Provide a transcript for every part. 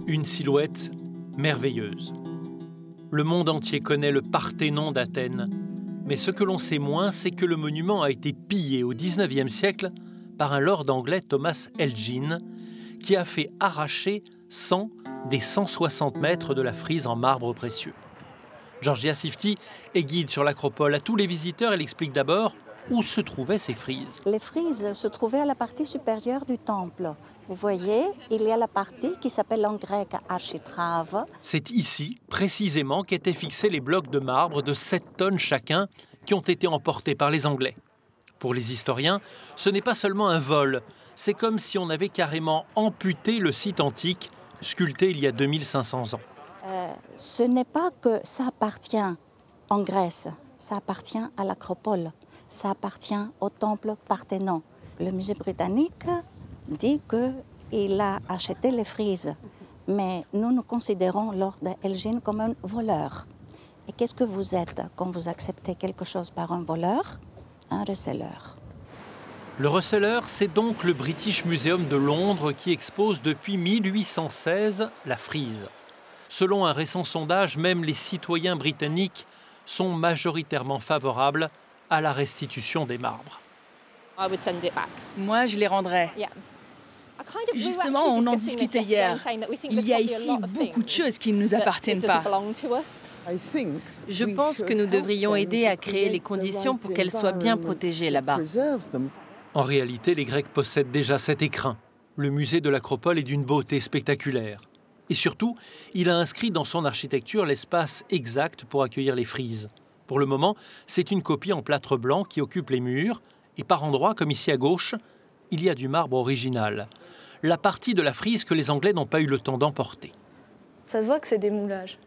Une silhouette merveilleuse. Le monde entier connaît le Parthénon d'Athènes. Mais ce que l'on sait moins, c'est que le monument a été pillé au XIXe siècle par un lord anglais, Thomas Elgin, qui a fait arracher 100 des 160 mètres de la frise en marbre précieux. Georgia Sifty est guide sur l'acropole. À tous les visiteurs, elle explique d'abord où se trouvaient ces frises. Les frises se trouvaient à la partie supérieure du temple. Vous voyez, il y a la partie qui s'appelle en grec architrave. C'est ici, précisément, qu'étaient fixés les blocs de marbre de 7 tonnes chacun qui ont été emportés par les Anglais. Pour les historiens, ce n'est pas seulement un vol, c'est comme si on avait carrément amputé le site antique, sculpté il y a 2500 ans. Ce n'est pas que ça appartient en Grèce, ça appartient à l'acropole, ça appartient au temple Parthénon. Le musée britannique dit qu'il a acheté les frises, mais nous nous considérons Lord Elgin comme un voleur. Et qu'est-ce que vous êtes quand vous acceptez quelque chose par un voleur? Un receleur. Le receleur, c'est donc le British Museum de Londres qui expose depuis 1816 la frise. Selon un récent sondage, même les citoyens britanniques sont majoritairement favorables à la restitution des marbres. Moi, je les rendrais. Justement, on en discutait hier. Il y a ici beaucoup de choses qui ne nous appartiennent pas. Je pense que nous devrions aider à créer les conditions pour qu'elles soient bien protégées là-bas. En réalité, les Grecs possèdent déjà cet écrin. Le musée de l'Acropole est d'une beauté spectaculaire. Et surtout, il a inscrit dans son architecture l'espace exact pour accueillir les frises. Pour le moment, c'est une copie en plâtre blanc qui occupe les murs. Et par endroits, comme ici à gauche, il y a du marbre original. La partie de la frise que les Anglais n'ont pas eu le temps d'emporter. Ça se voit que c'est des moulages.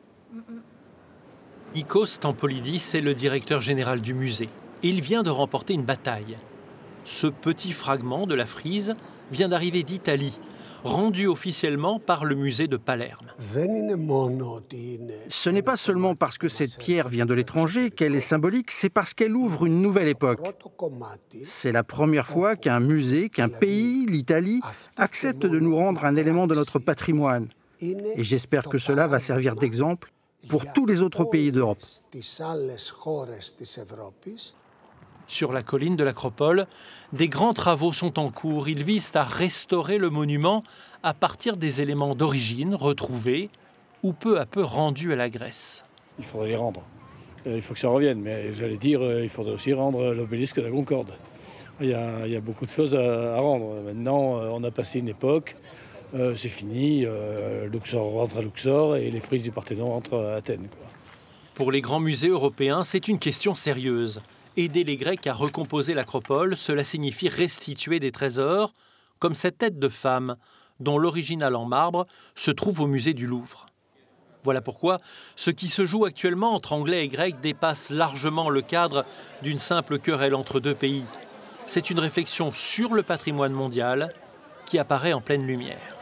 Nikos Stampolidis est le directeur général du musée. Et il vient de remporter une bataille. Ce petit fragment de la frise vient d'arriver d'Italie, rendu officiellement par le musée de Palerme. Ce n'est pas seulement parce que cette pierre vient de l'étranger qu'elle est symbolique, c'est parce qu'elle ouvre une nouvelle époque. C'est la première fois qu'un musée, qu'un pays, l'Italie, accepte de nous rendre un élément de notre patrimoine. Et j'espère que cela va servir d'exemple pour tous les autres pays d'Europe. Sur la colline de l'Acropole, des grands travaux sont en cours. Ils visent à restaurer le monument à partir des éléments d'origine retrouvés ou peu à peu rendus à la Grèce. Il faudrait les rendre. Il faut que ça revienne. Mais j'allais dire, il faudrait aussi rendre l'obélisque de la Concorde. Il y a beaucoup de choses à rendre. Maintenant, on a passé une époque. C'est fini. Luxor rentre à Luxor et les frises du Parthénon rentrent à Athènes, quoi. Pour les grands musées européens, c'est une question sérieuse. Aider les Grecs à recomposer l'Acropole, cela signifie restituer des trésors, comme cette tête de femme, dont l'original en marbre se trouve au musée du Louvre. Voilà pourquoi ce qui se joue actuellement entre Anglais et Grecs dépasse largement le cadre d'une simple querelle entre deux pays. C'est une réflexion sur le patrimoine mondial qui apparaît en pleine lumière.